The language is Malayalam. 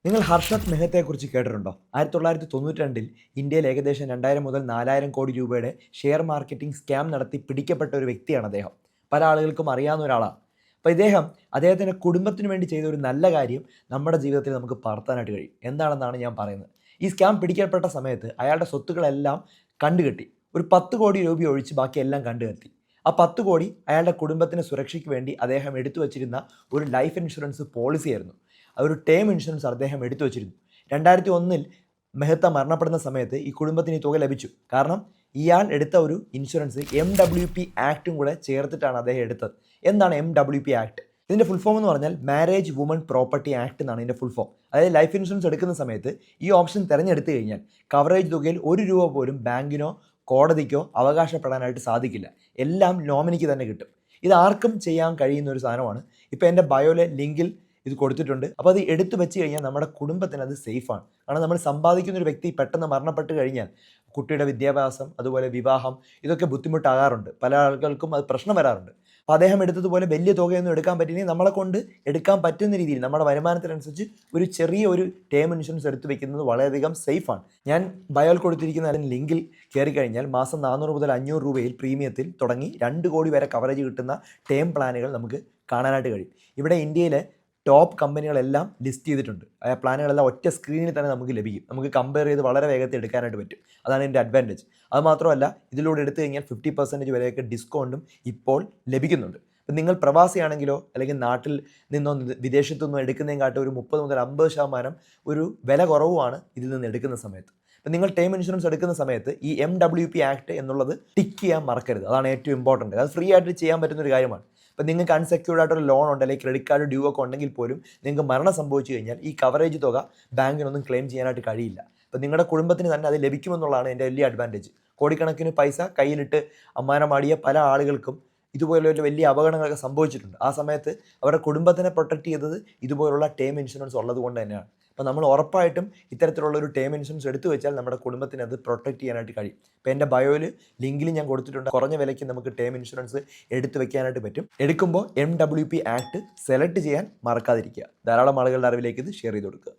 നിങ്ങൾ ഹർഷത് മെഹ്തയെക്കുറിച്ച് കേട്ടിട്ടുണ്ടോ? 1992 ഇന്ത്യയിൽ ഏകദേശം 2000 മുതൽ 4000 കോടി രൂപയുടെ ഷെയർ മാർക്കറ്റിംഗ് സ്കാം നടത്തി പിടിക്കപ്പെട്ട ഒരു വ്യക്തിയാണ് അദ്ദേഹം. പല ആളുകൾക്കും അറിയാവുന്ന ഒരാളാണ്. അപ്പോൾ അദ്ദേഹത്തിൻ്റെ കുടുംബത്തിന് വേണ്ടി ചെയ്ത ഒരു നല്ല കാര്യം നമ്മുടെ ജീവിതത്തിൽ നമുക്ക് പകർത്താനായിട്ട് കഴിയും. എന്താണെന്നാണ് ഞാൻ പറയുന്നത്. ഈ സ്കാം പിടിക്കപ്പെട്ട സമയത്ത് അയാളുടെ സ്വത്തുക്കളെല്ലാം കണ്ടുകെട്ടി. ഒരു 10 കോടി രൂപ ഒഴിച്ച് ബാക്കിയെല്ലാം കണ്ടുകെട്ടി. ആ 10 കോടി അയാളുടെ കുടുംബത്തിൻ്റെ സുരക്ഷയ്ക്ക് വേണ്ടി അദ്ദേഹം എടുത്തു വച്ചിരുന്ന ഒരു ലൈഫ് ഇൻഷുറൻസ് പോളിസിയായിരുന്നു. ഒരു ടേം ഇൻഷുറൻസ് അദ്ദേഹം എടുത്തു വച്ചിരുന്നു. 2001 മെഹ്ത്ത മരണപ്പെടുന്ന സമയത്ത് ഈ കുടുംബത്തിന് ഈ തുക ലഭിച്ചു. കാരണം ഇയാൾ എടുത്ത ഒരു ഇൻഷുറൻസ് MWP ആക്റ്റും കൂടെ ചേർത്തിട്ടാണ് അദ്ദേഹം എടുത്തത്. എന്താണ് MWP ആക്ട്? ഇതിൻ്റെ ഫുൾ ഫോം എന്ന് പറഞ്ഞാൽ മാരേജ് വുമൺ പ്രോപ്പർട്ടി ആക്ട് എന്നാണ് ഇതിൻ്റെ ഫുൾ ഫോം. അതായത് ലൈഫ് ഇൻഷുറൻസ് എടുക്കുന്ന സമയത്ത് ഈ ഓപ്ഷൻ തിരഞ്ഞെടുത്തു കഴിഞ്ഞാൽ കവറേജ് തുകയിൽ 1 രൂപ പോലും ബാങ്കിനോ കോടതിക്കോ അവകാശപ്പെടാനായിട്ട് സാധിക്കില്ല. എല്ലാം നോമിനിക്ക് തന്നെ കിട്ടും. ഇത് ആർക്കും ചെയ്യാൻ കഴിയുന്ന ഒരു സാധനമാണ്. ഇപ്പോൾ എൻ്റെ ബയോയിലെ ലിങ്കിൽ ഇത് കൊടുത്തിട്ടുണ്ട്. അപ്പോൾ അത് എടുത്തു വെച്ച് കഴിഞ്ഞാൽ നമ്മുടെ കുടുംബത്തിന് അത് സേഫാണ്. കാരണം നമ്മൾ സമ്പാദിക്കുന്ന ഒരു വ്യക്തി പെട്ടെന്ന് മരണപ്പെട്ട് കഴിഞ്ഞാൽ കുട്ടിയുടെ വിദ്യാഭ്യാസം, അതുപോലെ വിവാഹം, ഇതൊക്കെ ബുദ്ധിമുട്ടാകാറുണ്ട്. പല ആളുകൾക്കും അത് പ്രശ്നം വരാറുണ്ട്. അപ്പോൾ അദ്ദേഹം എടുത്തതുപോലെ വലിയ തുകയൊന്നും എടുക്കാൻ പറ്റില്ലെങ്കിൽ നമ്മളെ കൊണ്ട് എടുക്കാൻ പറ്റുന്ന രീതിയിൽ നമ്മുടെ വരുമാനത്തിനനുസരിച്ച് ഒരു ചെറിയ ഒരു ടേം ഇൻഷുറൻസ് എടുത്തു വെക്കുന്നത് വളരെയധികം സേഫാണ്. ഞാൻ ബയോയിൽ കൊടുത്തിരിക്കുന്ന ലിങ്കിൽ കയറി കഴിഞ്ഞാൽ മാസം 400 മുതൽ 500 രൂപയിൽ പ്രീമിയത്തിൽ തുടങ്ങി 2 കോടി വരെ കവറേജ് കിട്ടുന്ന ടേം പ്ലാനുകൾ നമുക്ക് കാണാനായിട്ട് കഴിയും. ഇവിടെ ഇന്ത്യയിലെ ടോപ്പ് കമ്പനികളെല്ലാം ലിസ്റ്റ് ചെയ്തിട്ടുണ്ട്. ആ പ്ലാനുകളെല്ലാം ഒറ്റ സ്ക്രീനിൽ തന്നെ നമുക്ക് ലഭിക്കും. നമുക്ക് കമ്പയർ ചെയ്ത് വളരെ വേഗത്തിൽ എടുക്കാനായിട്ട് പറ്റും. അതാണ് ഇതിൻ്റെ അഡ്വാൻറ്റേജ്. അതുമാത്രമല്ല, ഇതിലൂടെ എടുത്തു കഴിഞ്ഞാൽ 50% വരെയൊക്കെ ഡിസ്കൗണ്ടും ഇപ്പോൾ ലഭിക്കുന്നുണ്ട്. അപ്പം നിങ്ങൾ പ്രവാസിയാണെങ്കിലോ അല്ലെങ്കിൽ നാട്ടിൽ നിന്നോ വിദേശത്തു നിന്നോ എടുക്കുന്നതിനെക്കാട്ടും ഒരു 30 മുതൽ 50% ഒരു വില കുറവുമാണ് ഇതിൽ നിന്ന് എടുക്കുന്ന സമയത്ത്. അപ്പം നിങ്ങൾ ടേം ഇൻഷുറൻസ് എടുക്കുന്ന സമയത്ത് ഈ MWP ആക്ട് എന്നുള്ളത് ടിക്ക് ചെയ്യാൻ മറക്കരുത്. അതാണ് ഏറ്റവും ഇമ്പോർട്ടൻറ്റ്. അത് ഫ്രീ ആയിട്ട് ചെയ്യാൻ പറ്റുന്ന ഒരു കാര്യമാണ്. അപ്പോൾ നിങ്ങൾക്ക് അൺസെക്യൂർഡ് ആയിട്ടൊരു ലോൺ ഉണ്ട്, അല്ലെങ്കിൽ ക്രെഡിറ്റ് കാർഡ് ഡ്യൂ ഒക്കെ ഉണ്ടെങ്കിൽ പോലും നിങ്ങൾക്ക് മരണം സംഭവിച്ചു കഴിഞ്ഞാൽ ഈ കവറേജ് തുക ബാങ്കിനൊന്നും ക്ലെയിം ചെയ്യാനായിട്ട് കഴിയില്ല. അപ്പോൾ നിങ്ങളുടെ കുടുംബത്തിന് തന്നെ അത് ലഭിക്കുമെന്നുള്ളതാണ് എൻ്റെ വലിയ അഡ്വാൻറ്റേജ്. കോടിക്കണക്കിന് പൈസ കയ്യിലിട്ട് അമ്മാനമാടിയ പല ആളുകൾക്കും ഇതുപോലുള്ള വലിയ അപകടങ്ങളൊക്കെ സംഭവിച്ചിട്ടുണ്ട്. ആ സമയത്ത് അവരുടെ കുടുംബത്തിനെ പ്രൊട്ടക്റ്റ് ചെയ്തത് ഇതുപോലുള്ള ടേം ഇൻഷുറൻസ് ഉള്ളത് കൊണ്ട് തന്നെയാണ്. അപ്പോൾ നമ്മൾ ഉറപ്പായിട്ടും ഇത്തരത്തിലുള്ള ഒരു ടേം ഇൻഷുറൻസ് എടുത്തു വെച്ചാൽ നമ്മുടെ കുടുംബത്തിന് അത് പ്രൊട്ടക്റ്റ് ചെയ്യാനായിട്ട് കഴിയും. ഇപ്പോൾ എൻ്റെ ബയോയിൽ ലിങ്കിൽ ഞാൻ കൊടുത്തിട്ടുണ്ട്. കുറഞ്ഞ വിലയ്ക്ക് നമുക്ക് ടേം ഇൻഷുറൻസ് എടുത്തു വെക്കാനായിട്ട് പറ്റും. എടുക്കുമ്പോൾ MWP ആക്ട് സെലക്ട് ചെയ്യാൻ മറക്കാതിരിക്കുക. ധാരാളം ആളുകളുടെ അറിവിലേക്ക് ഇത് ഷെയർ ചെയ്ത് കൊടുക്കുക.